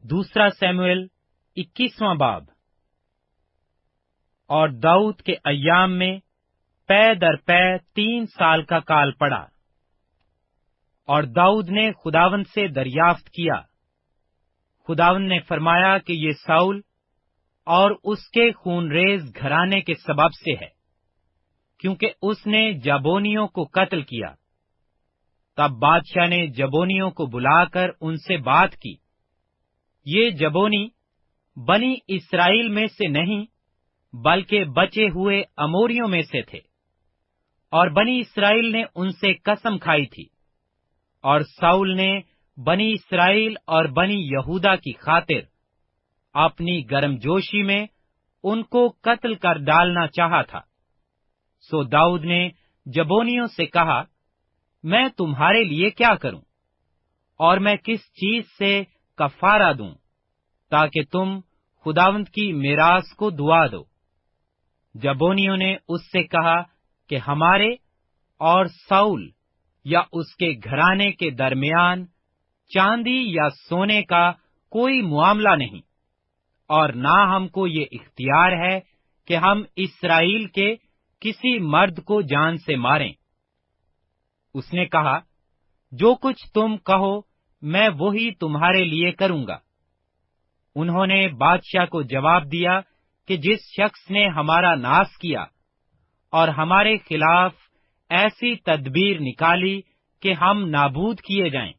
दूसरा सैमुएल 21वां बाब। और दाऊद के अय्याम में पै दर पै 3 साल का काल पड़ा। और दाऊद ने खुदावंद से दरियाफ्त किया। खुदावंद ने फरमाया कि ये साउल और उसके खूनरेज घराने के सबब से है, क्योंकि उसने जबोनियों को कत्ल किया। तब बादशाह ने जबोनियों को बुलाकर उनसे बात की। ये जबोनी बनी इस्राएल में से नहीं, बल्कि बचे हुए अमोरियों में से थे, और बनी इस्राएल ने उनसे कसम खाई थी। और साउल ने बनी इस्राएल और बनी यहूदा की खातिर अपनी गर्मजोशी में उनको कत्ल कर डालना चाहा था। सो दाऊद ने जबोनियों से कहा, मैं तुम्हारे लिए क्या करूं, और मैं किस चीज से कफारा दूं, ताकि तुम खुदावंद की मिरास को दुआ दो। जबोनियों ने उससे कहा कि हमारे और साउल या उसके घराने के दरमियान चांदी या सोने का कोई मुआमला नहीं, और ना हमको ये इख्तियार है कि हम इस्राएल के किसी मर्द को जान से मारें। उसने कहा, जो कुछ तुम कहो मैं वही तुम्हारे लिए करूंगा। उन्होंने बादशाह को जवाब दिया कि जिस शख्स ने हमारा नाश किया और हमारे खिलाफ ऐसी तदबीर निकाली कि हम नाबूद किए जाएं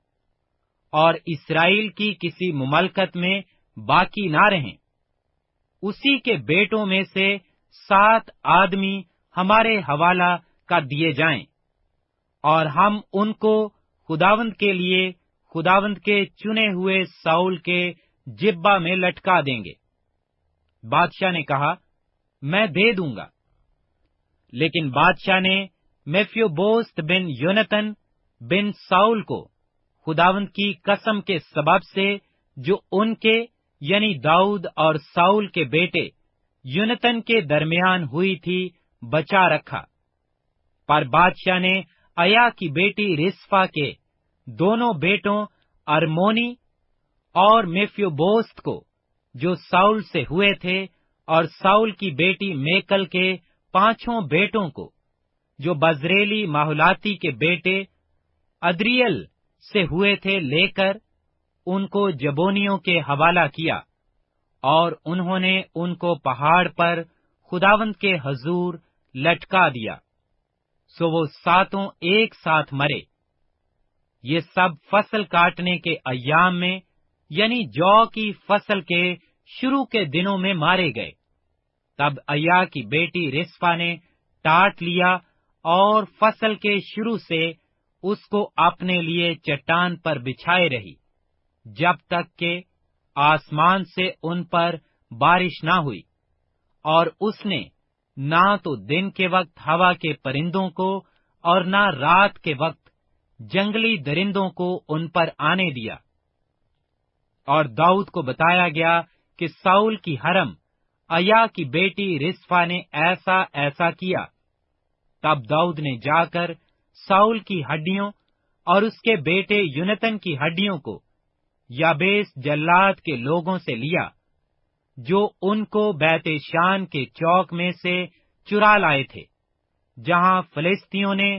और इस्राएल की किसी मुमलकत में बाकी ना रहें, उसी के बेटों में से 7 आदमी हमारे हवाला कर दिए जाएं, और हम उनको खुदावंद के लिए खुदावंद के चुने हुए साउल के जिब्बा में लटका देंगे। बादशाह ने कहा, मैं दे दूंगा। लेकिन बादशाह ने मेफियोबोस्त बिन योनतन बिन साउल को खुदावंद की कसम के सबब से जो उनके यानी दाऊद और साउल के बेटे योनतन के दरमियान हुई थी बचा रखा। पर बादशाह ने अया की बेटी रिस्फा के दोनों बेटों अरमोनी और मेफियोबोस्त को, जो साउल से हुए थे, और साउल की बेटी मेकल के 5 बेटों को, जो बजरेली माहुलाती के बेटे अद्रियल से हुए थे, लेकर उनको जबोनियों के हवाला किया, और उन्होंने उनको पहाड़ पर खुदावंद के हजूर लटका दिया। सो वो 7 एक साथ मरे। ये सब फसल काटने के अय्याम में, यानी जौ की फसल के शुरू के दिनों में मारे गए। तब अय्या की बेटी रिस्फा ने टाट लिया और फसल के शुरू से उसको अपने लिए चट्टान पर बिछाए रही, जब तक के आसमान से उन पर बारिश ना हुई। और उसने ना तो दिन के वक्त हवा के परिंदों को और ना रात के वक्त जंगली दरिंदों को उन पर आने दिया। और दाऊद को बताया गया कि साउल की हरम अय्या की बेटी रिस्फा ने ऐसा ऐसा किया। तब दाऊद ने जाकर साउल की हड्डियों और उसके बेटे योनतन की हड्डियों को याबेस जल्लाद के लोगों से लिया, जो उनको बैतेशान के चौक में से चुरा लाए थे, जहां फिलिस्तियों ने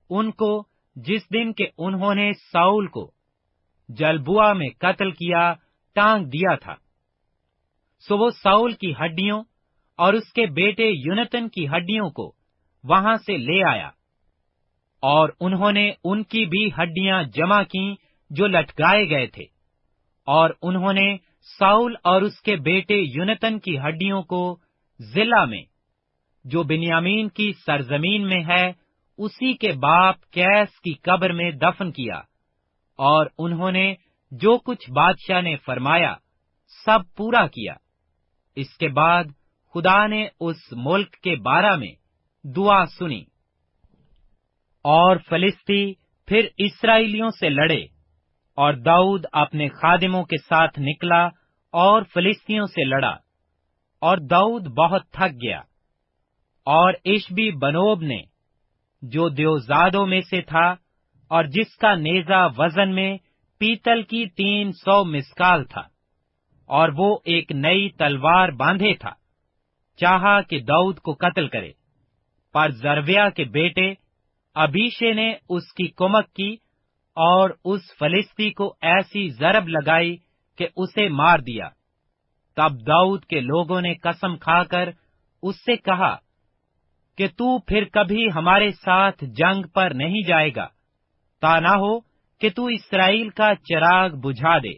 उनको जिस दिन के उन्होंने साउल को जलबुआ में कत्ल किया टांग दिया था। सो वो साउल की हड्डियों और उसके बेटे योनतन की हड्डियों को वहां से ले आया, और उन्होंने उनकी भी हड्डियां जमा की जो लटकाए गए थे, और उन्होंने साउल और उसके बेटे योनतन की हड्डियों को जिला में, जो बिन्यामीन की सरजमीन में है, उसी के बाप कैस की कब्र में दफन किया। और उन्होंने जो कुछ बादशाह ने फरमाया सब पूरा किया। इसके बाद खुदा ने उस मुल्क के बारे में दुआ सुनी। और फलिस्ती फिर इस्राएलियों से लड़े, और दाऊद अपने खादिमों के साथ निकला और फिलिस्तियों से लड़ा, और दाऊद बहुत थक गया। और इशबी बनोब ने, जो देवजादों में से था और जिसका नेजा वजन में पीतल की 300 मिस्काल था, और वो एक नई तलवार बांधे था, चाहा कि दाऊद को कत्ल करे। पर जरव्या के बेटे अबीशे ने उसकी कुमक की और उस फलिस्ती को ऐसी जरब लगाई कि उसे मार दिया। तब दाऊद के लोगों ने कसम खाकर उससे कहा कि तू फिर कभी हमारे साथ जंग पर नहीं जाएगा, ता न हो कि तू इस्राएल का चिराग बुझा दे।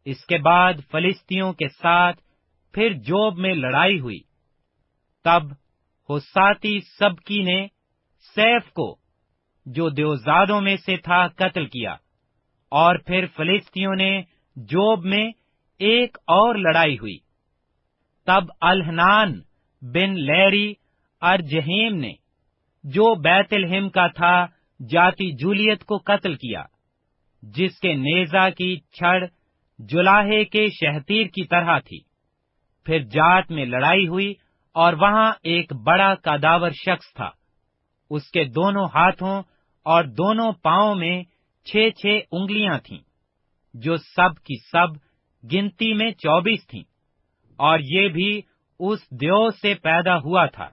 इसके बाद फलिस्तियों के साथ फिर जोब में लड़ाई हुई। तब हुसाती सबकी ने सैफ को, जो देवजादों में से था, कत्ल किया। और फिर फलिस्तियों ने जोब में एक और लड़ाई हुई। तब अल्हनान बिन लैरी अर्जहेम ने, जो बैतलहम का था, जाति जूलियत को कत्ल किया, जिसके नेजा की छड़ जुलाहे के शहतीर की तरह थी। फिर जाट में लड़ाई हुई और वहां एक बड़ा कदावर शख्स था। उसके दोनों हाथों और दोनों पांवों में 6-6 उंगलियां थीं, जो सब की सब गिनती में 24 थीं। और ये भी उस देव से पैदा हुआ था।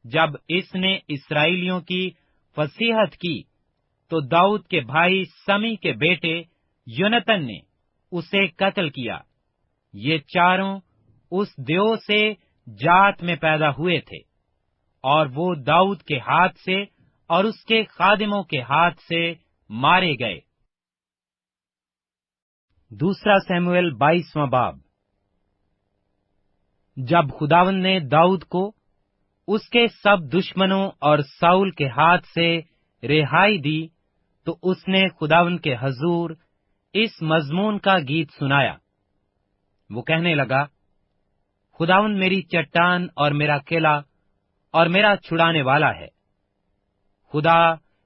जब इसने इस्राएलियों की फसीहत की, तो दाऊद के भाई समी के बेटे योनतन ने उसे कत्ल किया। ये चारों उस देव से जात में पैदा हुए थे, और वो दाऊद के हाथ से और उसके खादिमों के हाथ से मारे गए। दूसरा शमूएल 22वां बाब। जब खुदावंद ने दाऊद को उसके सब दुश्मनों और साउल के हाथ से रिहाई दी, तो उसने खुदावंद के हजूर इस मजमून का गीत सुनाया। वो कहने लगा, खुदावंद मेरी चट्टान और मेरा किला और मेरा छुड़ाने वाला है। खुदा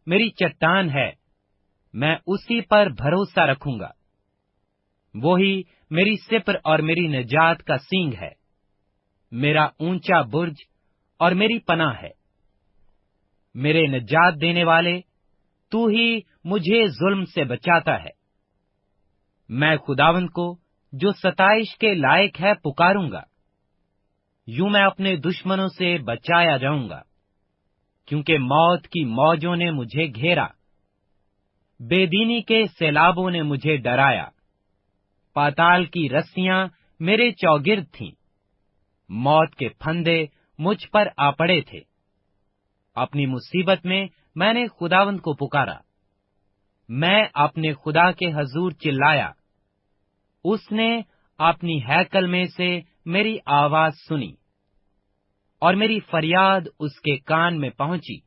मेरी चट्टान है, मैं उसी पर भरोसा रखूंगा। वही मेरी सिपर और मेरी निजात का सींग है, मेरा ऊंचा बुर्ज और मेरी पनाह है। मेरे निजात देने वाले, तू ही मुझे जुल्म से बचाता है। मैं खुदावंद को, जो सताइश के लायक है, पुकारूंगा। यूं मैं अपने दुश्मनों से बचाया जाऊंगा, क्योंकि मौत की मौजों ने मुझे घेरा, बेदीनी के सैलाबों ने मुझे डराया। पाताल की रस्सियां मेरे चौगिर्द थीं, मौत के फंदे मुझ पर आ पड़े थे। अपनी मुसीबत में मैंने खुदावंद को पुकारा, मैं अपने खुदा के हजूर चिल्लाया। उसने अपनी हैकल में से मेरी आवाज सुनी, और मेरी फरियाद उसके कान में पहुंची।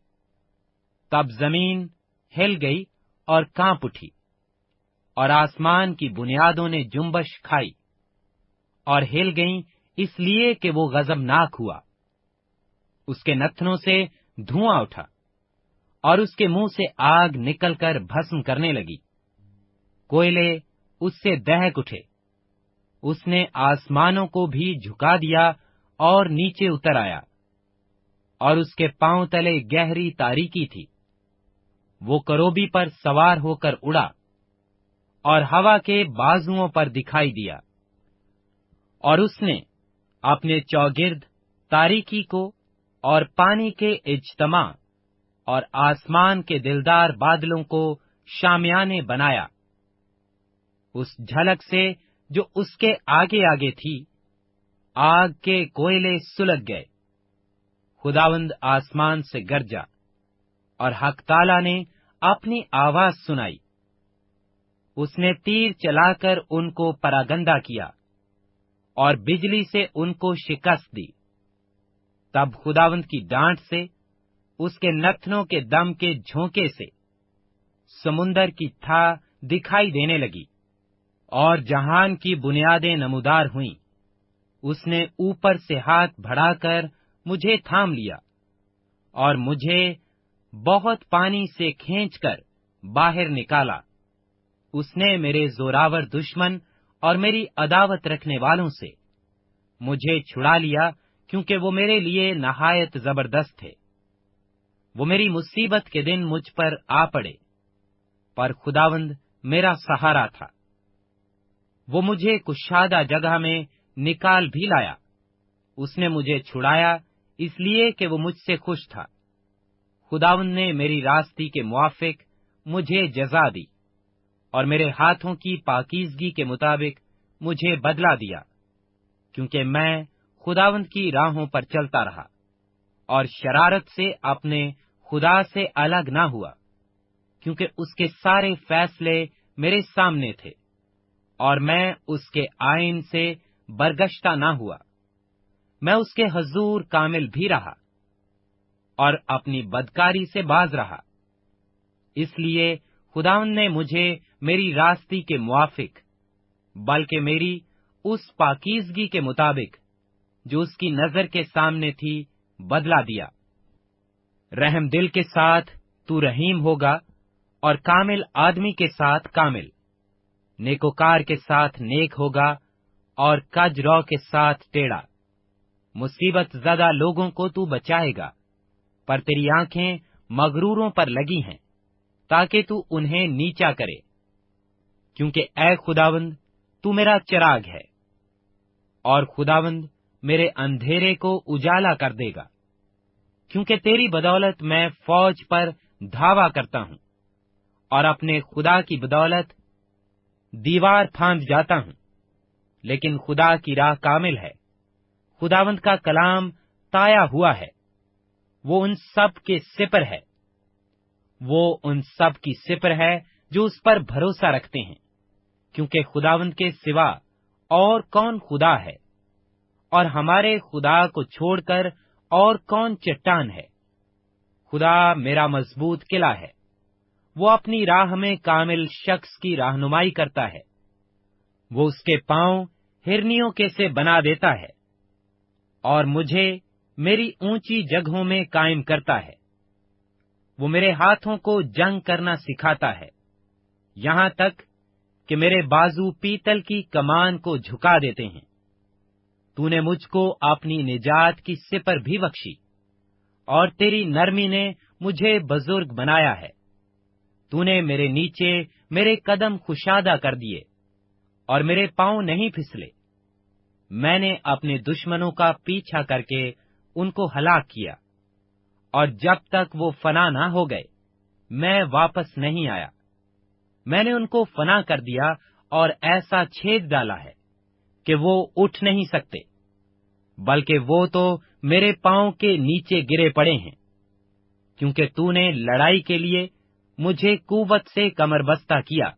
तब जमीन हिल गई और कांप उठी, और आसमान की बुनियादों ने जुम्बश खाई और हिल गईं, इसलिए कि वो गजबनाक हुआ। उसके नथनों से धुआं उठा, और उसके मुंह से आग निकलकर भस्म करने लगी। कोयले उससे दहक उठे। उसने आसमानों को भी झुका दिया और नीचे उतर आया, और उसके पांव तले गहरी तारीकी थी। वो करोबी पर सवार होकर उड़ा और हवा के बाजुओं पर दिखाई दिया। और उसने अपने चौगिर्द तारीकी को और पानी के इज्तमा और आसमान के दिलदार बादलों को शामियाने बनाया। उस झलक से जो उसके आगे आगे थी, आग के कोयले सुलग गए। खुदावंद आसमान से गरजा, और हक ताला ने अपनी आवाज सुनाई। उसने तीर चलाकर उनको परागंदा किया, और बिजली से उनको शिकस्त दी। तब खुदावंद की डांट से, उसके नथनों के दम के झोंके से समुंदर की था दिखाई देने लगी, और जहान की बुनियादें नमूदार हुईं। उसने ऊपर से हाथ बढ़ाकर मुझे थाम लिया, और मुझे बहुत पानी से खींचकर बाहर निकाला। उसने मेरे जोरावर दुश्मन और मेरी अदावत रखने वालों से मुझे छुड़ा लिया, क्योंकि वो मेरे लिए नहायत जबरदस्त थे। वो मेरी मुसीबत के दिन मुझ पर आ पड़े, पर खुदावंद मेरा सहारा था। وہ مجھے کشادہ جگہ میں نکال بھی لایا۔ اس نے مجھے چھڑایا اس لیے کہ وہ مجھ سے خوش تھا۔ خداوند نے میری راستی کے موافق مجھے جزا دی، اور میرے ہاتھوں کی پاکیزگی کے مطابق مجھے بدلہ دیا، کیونکہ میں خداوند کی راہوں پر چلتا رہا، اور شرارت سے اپنے خدا سے الگ نہ ہوا، کیونکہ اس کے سارے فیصلے میرے سامنے تھے، اور میں اس کے آئین سے برگشتہ نہ ہوا۔ میں اس کے حضور کامل بھی رہا، اور اپنی بدکاری سے باز رہا۔ اس لیے خداوند نے مجھے میری راستی کے موافق، بلکہ میری اس پاکیزگی کے مطابق جو اس کی نظر کے سامنے تھی، بدلہ دیا۔ رحم دل کے ساتھ تو رحیم ہوگا، اور کامل آدمی کے ساتھ کامل، نیکوکار کے ساتھ نیک ہوگا، اور کج رو کے ساتھ ٹیڑھا۔ مصیبت زدہ لوگوں کو تو بچائے گا، پر تیری آنکھیں مغروروں پر لگی ہیں، تاکہ تو انہیں نیچا کرے۔ کیونکہ اے خداوند تو میرا چراغ ہے، اور خداوند میرے اندھیرے کو اجالا کر دے گا۔ کیونکہ تیری بدولت میں فوج پر دھاوا کرتا ہوں، اور اپنے خدا کی بدولت دیوار پھاند جاتا ہوں۔ لیکن خدا کی راہ کامل ہے، خداوند کا کلام تایا ہوا ہے، وہ ان سب کے سپر ہے، وہ ان سب کی سپر ہے جو اس پر بھروسہ رکھتے ہیں۔ کیونکہ خداوند کے سوا اور کون خدا ہے، اور ہمارے خدا کو چھوڑ کر اور کون چٹان ہے؟ خدا میرا مضبوط قلعہ ہے، وہ اپنی راہ میں کامل شخص کی رہنمائی کرتا ہے۔ وہ اس کے پاؤں ہرنیوں کے سے بنا دیتا ہے، اور مجھے میری اونچی جگہوں میں قائم کرتا ہے۔ وہ میرے ہاتھوں کو جنگ کرنا سکھاتا ہے، یہاں تک کہ میرے بازو پیتل کی کمان کو جھکا دیتے ہیں۔ تو نے مجھ کو اپنی نجات کی سپر بھی بخشی، اور تیری نرمی نے مجھے بزرگ بنایا ہے۔ تو نے میرے نیچے میرے قدم کشادہ کر دیے، اور میرے پاؤں نہیں پھسلے۔ میں نے اپنے دشمنوں کا پیچھا کر کے ان کو ہلاک کیا، اور جب تک وہ فنا نہ ہو گئے میں واپس نہیں آیا۔ میں نے ان کو فنا کر دیا اور ایسا چھید ڈالا ہے کہ وہ اٹھ نہیں سکتے، بلکہ وہ تو میرے پاؤں کے نیچے گرے پڑے ہیں۔ کیونکہ تو نے لڑائی کے لیے مجھے قوت سے کمر بستہ کیا،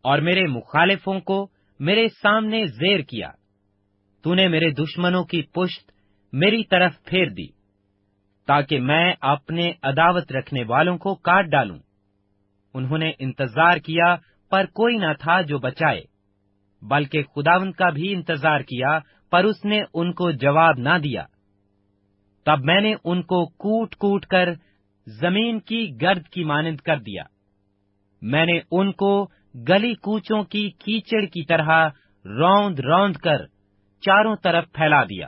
اور میرے مخالفوں کو میرے سامنے زیر کیا۔ تو نے میرے دشمنوں کی پشت میری طرف پھیر دی، تاکہ میں اپنے عداوت رکھنے والوں کو کاٹ ڈالوں۔ انہوں نے انتظار کیا پر کوئی نہ تھا جو بچائے، بلکہ خداوند کا بھی انتظار کیا پر اس نے ان کو جواب نہ دیا۔ تب میں نے ان کو کوٹ کوٹ کر زمین کی گرد کی مانند کر دیا۔ میں نے ان کو گلی کوچوں کی کیچڑ کی طرح روند روند کر چاروں طرف پھیلا دیا۔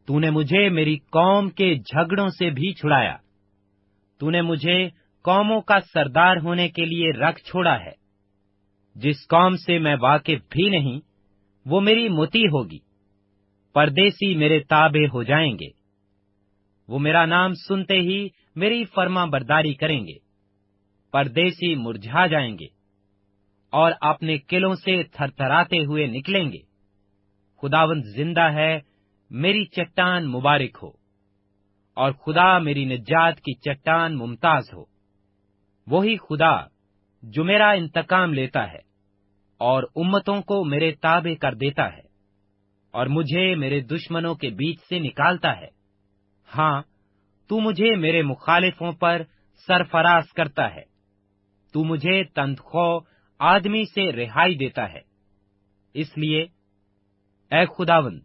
تو نے مجھے میری قوم کے جھگڑوں سے بھی چھڑایا۔ تو نے مجھے قوموں کا سردار ہونے کے لیے رکھ چھوڑا ہے۔ جس قوم سے میں واقف بھی نہیں، وہ میری مطیع ہوگی۔ پردیسی میرے تابع ہو جائیں گے، وہ میرا نام سنتے ہی میری فرما برداری کریں گے۔ پردیسی مرجھا جائیں گے، اور اپنے قلعوں سے تھرتھراتے ہوئے نکلیں گے۔ خداوند زندہ ہے، میری چٹان مبارک ہو، اور خدا میری نجات کی چٹان ممتاز ہو۔ وہی خدا جو میرا انتقام لیتا ہے، اور امتوں کو میرے تابع کر دیتا ہے، اور مجھے میرے دشمنوں کے بیچ سے نکالتا ہے۔ ہاں، تو مجھے میرے مخالفوں پر سرفراز کرتا ہے۔ تو مجھے تنخواہ آدمی سے رہائی دیتا ہے۔ اس لیے اے خداوند،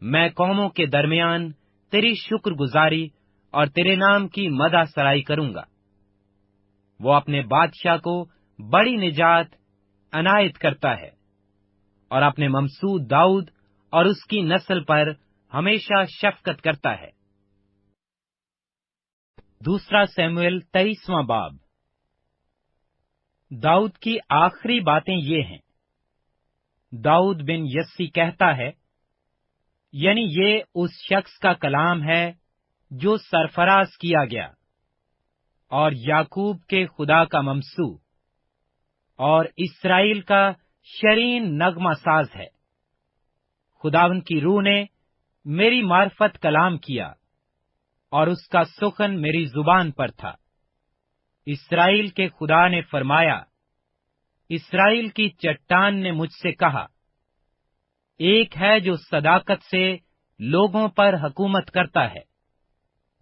میں قوموں کے درمیان تیری شکر گزاری اور تیرے نام کی مدح سرائی کروں گا۔ وہ اپنے بادشاہ کو بڑی نجات عنایت کرتا ہے، اور اپنے ممسود داؤد اور اس کی نسل پر ہمیشہ شفقت کرتا ہے۔ دوسرا سیموئیل 23واں باب۔ داؤد کی آخری باتیں یہ ہیں۔ दाऊद बिन यस्सी कहता है, यानी ये उस शख्स का कलाम है जो सरफराज किया गया और याकूब के खुदा का ममसू और इसराइल का शरीन नगमा साज है। खुदावन की रूह ने मेरी मार्फत कलाम किया और उसका सुखन मेरी जुबान पर था। इसराइल के खुदा ने फरमाया, इसराइल की चट्टान ने मुझसे कहा, एक है जो सदाकत से लोगों पर हुकूमत करता है,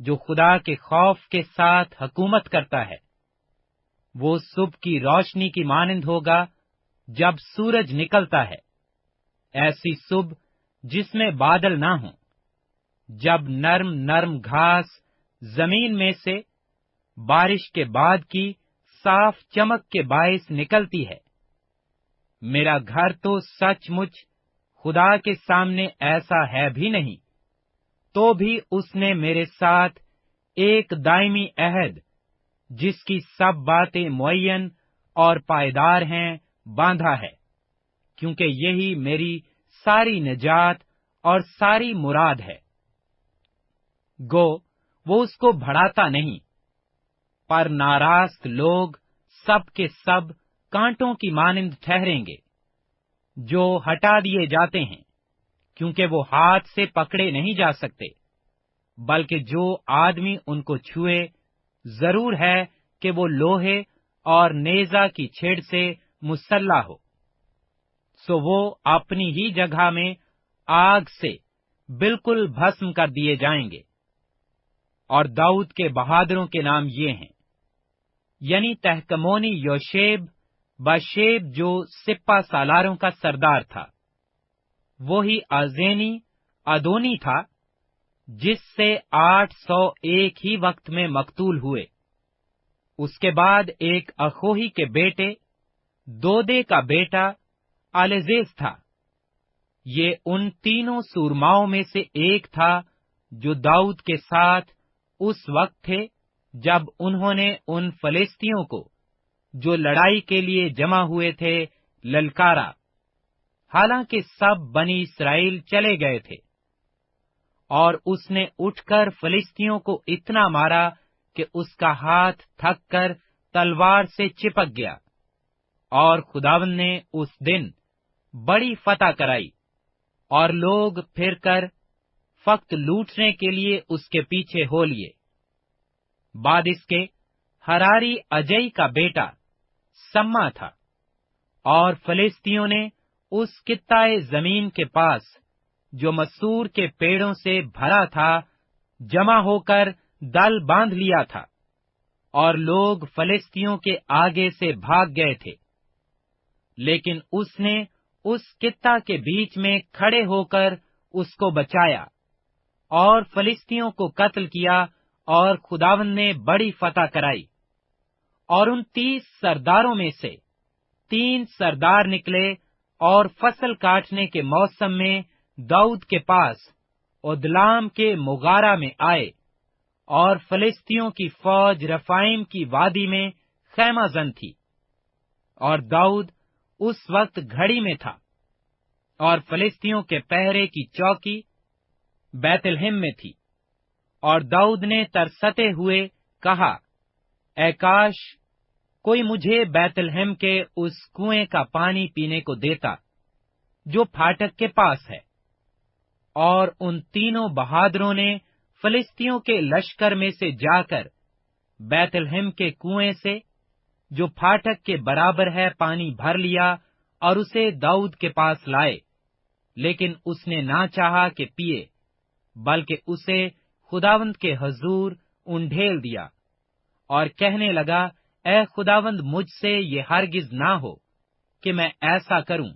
जो खुदा के खौफ के साथ हुकूमत करता है। वो सुबह की रोशनी की मानंद होगा जब सूरज निकलता है, ऐसी सुबह जिसमें बादल ना हो, जब नर्म नर्म घास जमीन में से बारिश के बाद की साफ चमक के बायस निकलती है। मेरा घर तो सचमुच खुदा के सामने ऐसा है भी नहीं, तो भी उसने मेरे साथ एक दायमी अहद, जिसकी सब बातें मुअय्यन और पायदार हैं, बांधा है, क्योंकि यही मेरी सारी निजात और सारी मुराद है। गो वो उसको बढ़ाता नहीं, पर नारास्त लोग सब के सब कांटों की मानंद ठहरेंगे, जो हटा दिए जाते हैं, क्योंकि वो हाथ से पकड़े नहीं जा सकते, बल्कि जो आदमी उनको छुए, जरूर है कि वो लोहे और नेजा की छेड़ से मुसल्ला हो। सो वो अपनी ही जगह में आग से बिल्कुल भस्म कर दिए जाएंगे। और दाऊद के बहादुरों के नाम ये हैं, यानी तहकमोनी योशेब बशेब जो सिप्पा सालारों का सरदार था, वही अजेनी अदोनी था, जिससे 800 एक ही वक्त में मकतूल हुए। उसके बाद एक अखोही के बेटे दोदे का बेटा अलेजेज था। ये उन तीनों सूरमाओं में से एक था जो दाऊद के साथ उस वक्त थे जब उन्होंने उन फलिस्तियों को, जो लड़ाई के लिए जमा हुए थे, ललकारा, हालांकि सब बनी इस्राएल चले गए थे। और उसने उठकर फलिस्तियों को इतना मारा कि उसका हाथ थक कर तलवार से चिपक गया। और खुदावन ने उस दिन बड़ी फतह कराई, और लोग फिरकर फक्त लूटने के लिए उसके पीछे हो लिए। बाद इसके हरारी अजय का बेटा सम्मा था, और फलिस्तियों ने उस कित्ताए जमीन के पास, जो मसूर के पेड़ों से भरा था, जमा होकर दल बांध लिया था, और लोग फलिस्तियों के आगे से भाग गए थे। लेकिन उसने उस कित्ता के बीच में खड़े होकर उसको बचाया और फलिस्तियों को कत्ल किया, और खुदावन ने बड़ी फतह कराई। और उन 30 सरदारों में से 3 सरदार निकले और फसल काटने के मौसम में दाऊद के पास उदलाम के मुगारा में आए, और फलिस्तियों की फौज रफाइम की वादी में खैमाजन थी। और दाऊद उस वक्त घड़ी में था, और फलिस्तियों के पहरे की चौकी बैतलहम में थी। और दाऊद ने तरसते हुए कहा, ऐ काश कोई मुझे बैतलहम के उस कुएं का पानी पीने को देता, जो फाटक के पास है। और उन तीनों बहादुरों ने फलिस्तियों के लश्कर में से जाकर बैतलहम के कुएं से, जो फाटक के बराबर है, पानी भर लिया और उसे दाऊद के पास लाए। लेकिन उसने ना चाहा कि पिए, बल्कि उसे खुदावंद के हजूर उंडेल दिया और कहने लगा, ऐ खुदावंद, मुझसे ये हरगिज ना हो कि मैं ऐसा करूं।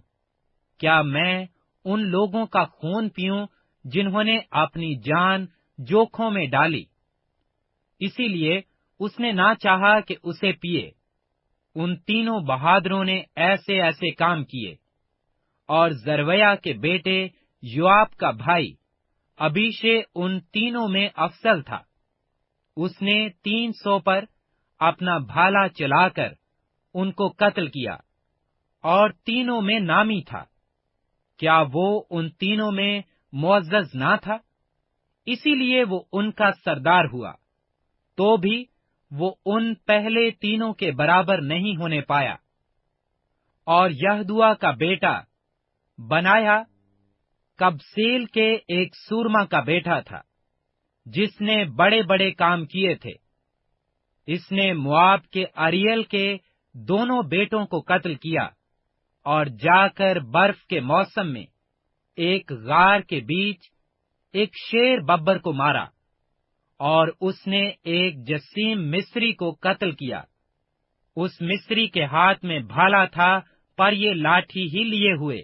क्या मैं उन लोगों का खून पीऊं जिन्होंने अपनी जान जोखों में डाली? इसीलिए उसने ना चाहा कि उसे पिए। उन तीनों बहादुरों ने ऐसे ऐसे काम किए। और जरवया के बेटे योआब का भाई अबीशे उन तीनों में अफसल था। उसने 300 पर अपना भाला चलाकर उनको कत्ल किया, और तीनों में नामी था। کیا وہ ان تینوں میں معزز نہ تھا؟ اسی لیے وہ ان کا سردار ہوا، تو بھی وہ ان پہلے تینوں کے برابر نہیں ہونے پایا۔ اور یہدوا کا بیٹا بنایا قبسیل کے ایک سورما کا بیٹا تھا، جس نے بڑے بڑے کام کیے تھے۔ اس نے مواب کے اریل کے دونوں بیٹوں کو قتل کیا، اور جا کر برف کے موسم میں ایک غار کے بیچ ایک شیر ببر کو مارا، اور اس نے ایک جسیم مصری کو قتل کیا۔ اس مصری کے ہاتھ میں بھالا تھا، پر یہ لاٹھی ہی لیے ہوئے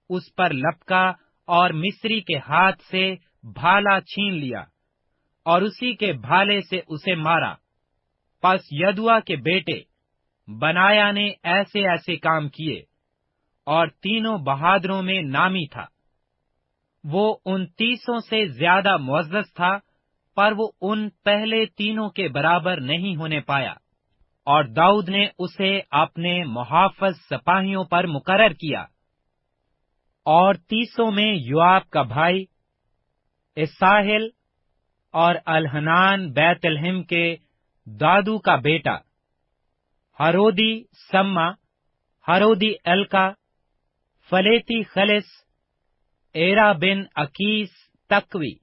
اس پر لپکا، اور مصری کے ہاتھ سے بھالا چھین لیا، اور اسی کے بھالے سے اسے مارا۔ پس یدوا کے بیٹے بنایا نے ایسے ایسے کام کیے، اور تینوں بہادروں میں نامی تھا۔ وہ 29 سے زیادہ معزز تھا، پر وہ ان پہلے تینوں کے برابر نہیں ہونے پایا۔ اور داؤد نے اسے اپنے محافظ سپاہیوں پر مقرر کیا۔ اور 30 میں یوآب کا بھائی اساہیل، اور الحنان بیت لحم کے دادو کا بیٹا، ہرودی سما، ہرودی الکا، فلیتی خلس، ایرا بن اکیس تقوی،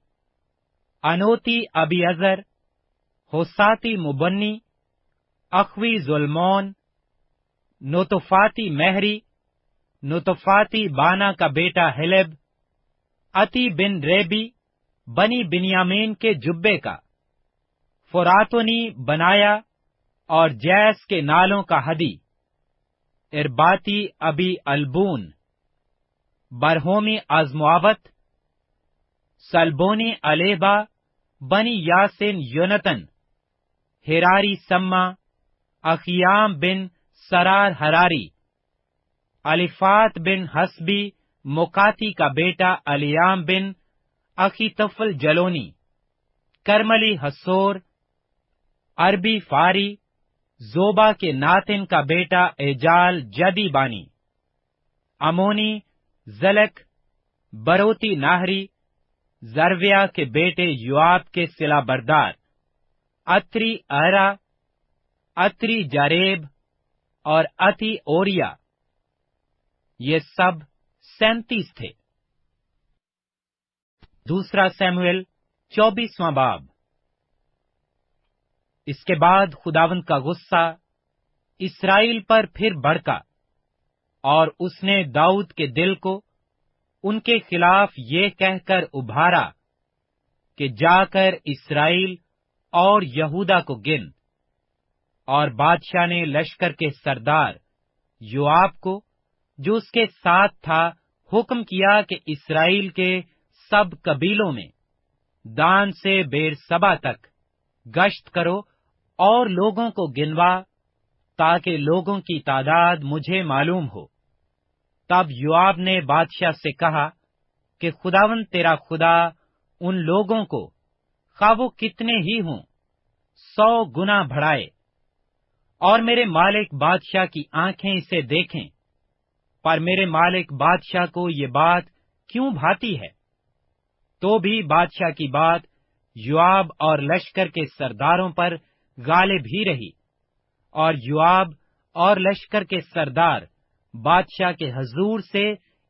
انوتی ابی ازر، ہوساتی مبنی، اخوی ظلمون، نوتفاتی مہری، نوتفاتی بانا کا بیٹا ہلب، اتی بن ریبی، بنی بنیامین کے جبے کا، فراتونی بنایا، اور جیس کے نالوں کا ہدی، ارباتی ابی البون، برہومی ازماوت، سلبونی الیبا، بنی یاسین یونتن، ہراری سما، اخیام بن سرار ہراری، الفات بن حسبی مکاتی کا بیٹا الیام بن اخیتفل جلونی، کرملی حسور، عربی فاری، زوبا کے ناتن کا بیٹا ایجال جدی بانی، امونی، زلک، بروتی ناہری، زرویا کے بیٹے یوآب کے سلا بردار، اتری ارا، اتری جاریب، اور اتی اوریا، یہ سب 37 تھے۔ دوسرا سیموئیل 24واں باب۔ اس کے بعد خداوند کا غصہ اسرائیل پر پھر بھڑکا، اور اس نے داؤد کے دل کو ان کے خلاف یہ کہہ کر ابھارا کہ جا کر اسرائیل اور یہودا کو گن۔ اور بادشاہ نے لشکر کے سردار یوآب کو، جو اس کے ساتھ تھا، حکم کیا کہ اسرائیل کے سب قبیلوں میں دان سے بیر سبا تک گشت کرو، اور لوگوں کو گنوا، تاکہ لوگوں کی تعداد مجھے معلوم ہو۔ تب یوآب نے بادشاہ سے کہا کہ خداوند تیرا خدا ان لوگوں کو، خواہ وہ کتنے ہی ہوں، 100 گنا بڑھائے، اور میرے مالک بادشاہ کی آنکھیں اسے دیکھیں۔ پر میرے مالک بادشاہ کو یہ بات کیوں بھاتی ہے؟ تو بھی بادشاہ کی بات یوآب اور لشکر کے سرداروں پر غالب ہی رہی، اور یوآب اور لشکر کے سردار بادشاہ کے حضور سے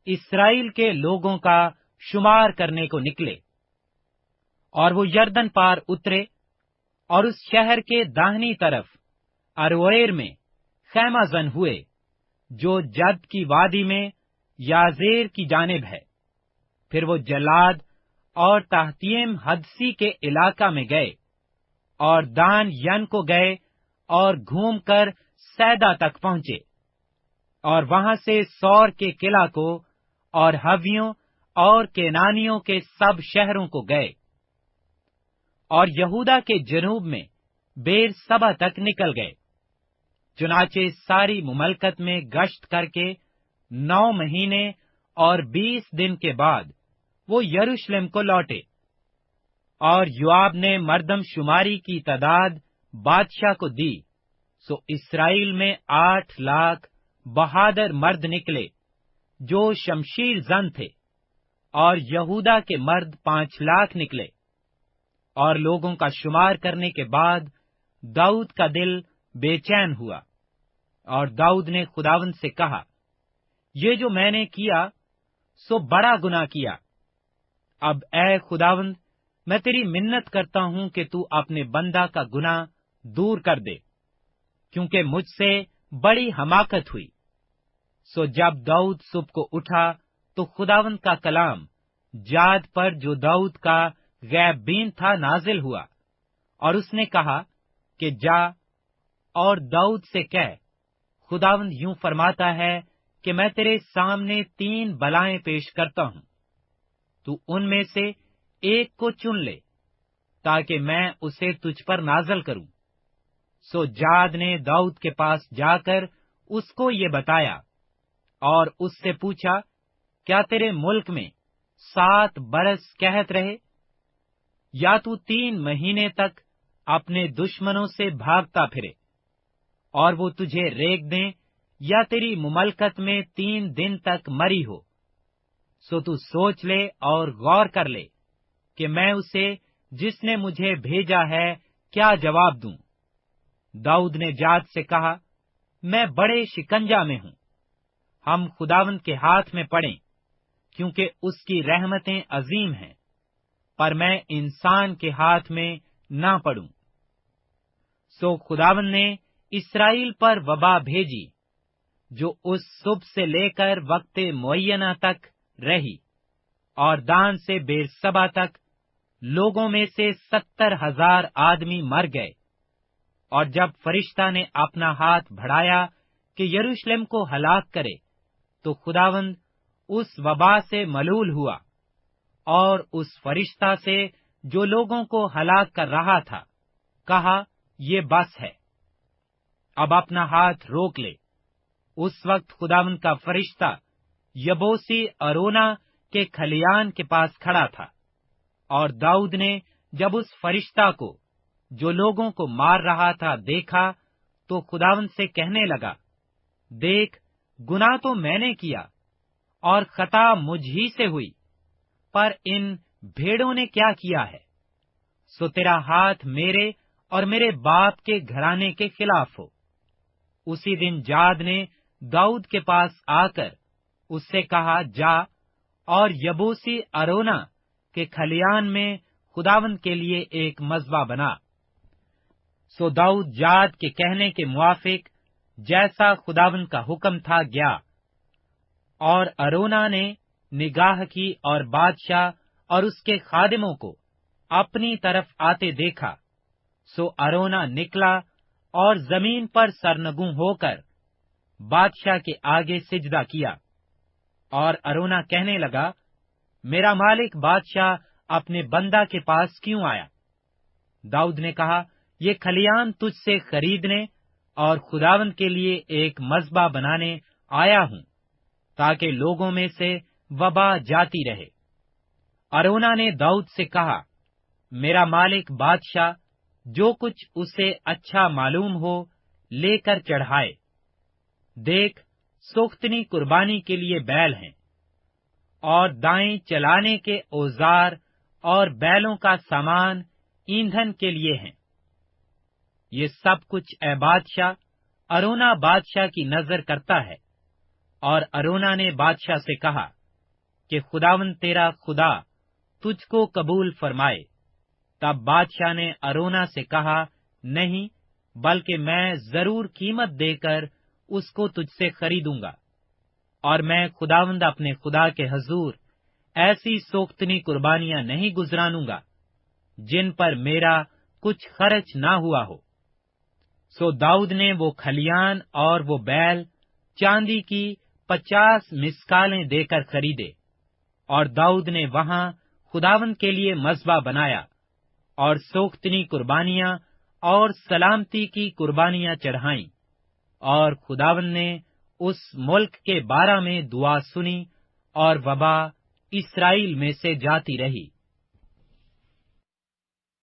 اسرائیل کے لوگوں کا شمار کرنے کو نکلے۔ اور وہ یردن پار اترے، اور اس شہر کے داہنی طرف ارویر میں خیمہ زن ہوئے، جو جد کی وادی میں یازیر کی جانب ہے۔ پھر وہ جلاد اور تحتیم حدسی کے علاقہ میں گئے، اور دان ین کو گئے، اور گھوم کر سیدا تک پہنچے، اور وہاں سے سور کے قلعہ کو، اور حویوں اور کینانیوں کے سب شہروں کو گئے، اور یہودا کے جنوب میں بیر سبا تک نکل گئے۔ چنانچہ ساری مملکت میں گشت کر کے 9 مہینے اور 20 دن کے بعد وہ یروشلم کو لوٹے۔ اور یوآب نے مردم شماری کی تعداد بادشاہ کو دی، سو اسرائیل میں 8 لاکھ بہادر مرد نکلے، जो शमशीर जन थे, और यहूदा के मर्द 5 लाख निकले। और लोगों का शुमार करने के बाद दाऊद का दिल बेचैन हुआ, और दाऊद ने खुदावंद से कहा, ये जो मैंने किया सो बड़ा गुनाह किया। अब ऐ खुदावंद, मैं तेरी मिन्नत करता हूं कि तू अपने बंदा का गुनाह दूर कर दे, क्योंकि मुझसे बड़ी हमाकत हुई। सो जब दाऊद सुबह को उठा तो खुदावंद का कलाम जाद पर, जो दाऊद का गैबीन था, नाजिल हुआ, और उसने कहा कि जा और दाऊद से कह, खुदावंद यूं फरमाता है कि मैं तेरे सामने 3 बलाएं पेश करता हूं, तू उनमें से एक को चुन ले, ताकि मैं उसे तुझ पर नाजल करूं। सो जाद ने दाऊद के पास जाकर उसको ये बताया, और उससे पूछा, क्या तेरे मुल्क में 7 बरस कहत रहे, या तू 3 महीने तक अपने दुश्मनों से भागता फिरे, और वो तुझे रेख दें, या तेरी मुमलकत में 3 दिन तक मरी हो। सो तू सोच ले और गौर कर ले कि मैं उसे, जिसने मुझे भेजा है, क्या जवाब दूं। दाऊद ने जाद से कहा, मैं बड़े शिकंजा में हूं, हम खुदावंद के हाथ में पड़ें, क्योंकि उसकी रहमतें अजीम हैं, पर मैं इंसान के हाथ में ना पड़ूं। सो खुदावंद ने इस्राएल पर वबा भेजी, जो उस सुबह से लेकर वक्त मुअय्यना तक रही, और दान से बेरसबा तक लोगों में से 70,000 आदमी मर गए। और जब फरिश्ता ने अपना हाथ बढ़ाया कि यरूशलेम को हलाक करे, तो खुदावंद उस वबा से मलूल हुआ, और उस फरिश्ता से जो लोगों को हलाक कर रहा था, कहा, ये बस है, अब अपना हाथ रोक ले। उस वक्त खुदावंद का फरिश्ता यबूसी अरोना के खलियान के पास खड़ा था, और दाऊद ने जब उस फरिश्ता को, जो लोगों को मार रहा था, देखा, तो खुदावंद से कहने लगा, देख, गुनाह तो मैंने किया, और खता मुझ ही से हुई, पर इन भेड़ों ने क्या किया है? सो तेरा हाथ मेरे और मेरे बाप के घराने के खिलाफ हो। उसी दिन जाद ने दाऊद के पास आकर उससे कहा, जा और यबूसी अरोना के खलियान में खुदावंद के लिए एक मज़बा बना। सो दाऊद जाद के कहने के मुआफिक, जैसा खुदावंद का हुक्म था, गया, और अरोना ने निगाह की और बादशाह और उसके खादिमों को अपनी तरफ आते देखा। सो अरोना निकला और जमीन पर सरनगू होकर बादशाह के आगे सिजदा किया, और अरोना कहने लगा, मेरा मालिक बादशाह अपने बंदा के पास क्यों आया? दाऊद ने कहा, ये खलियान तुझसे खरीदने और खुदावंद के लिए एक मज़बा बनाने आया हूं, ताकि लोगों में से वबा जाती रहे। अरोना ने दाऊद से कहा, मेरा मालिक बादशाह जो कुछ उसे अच्छा मालूम हो लेकर चढ़ाए। देख, सोख्तनी कुर्बानी के लिए बैल हैं, और दाएं चलाने के औजार और बैलों का सामान ईंधन के लिए हैं। ये सब कुछ ए बादशाह अरोना बादशाह की नजर करता है। और अरोना ने बादशाह से कहा कि खुदावंद तेरा खुदा तुझको कबूल फरमाए। तब बादशाह ने अरोना से कहा, नहीं, बल्कि मैं जरूर कीमत देकर उसको तुझसे खरीदूंगा, और मैं खुदावंद अपने खुदा के हजूर ऐसी सोख्तनी कुर्बानियां नहीं गुजरानूंगा जिन पर मेरा कुछ खर्च ना हुआ हो। सो दाऊद ने वो खलियान और वो बैल चांदी की 50 मिस्कालें देकर खरीदे, और दाऊद ने वहां खुदावंद के लिए मज़बा बनाया, और सोख्तनी कुर्बानियां और सलामती की कुर्बानियां चढ़ाईं। और खुदावंद ने उस मुल्क के बारे में दुआ सुनी, और वबा इस्राएल में से जाती रही।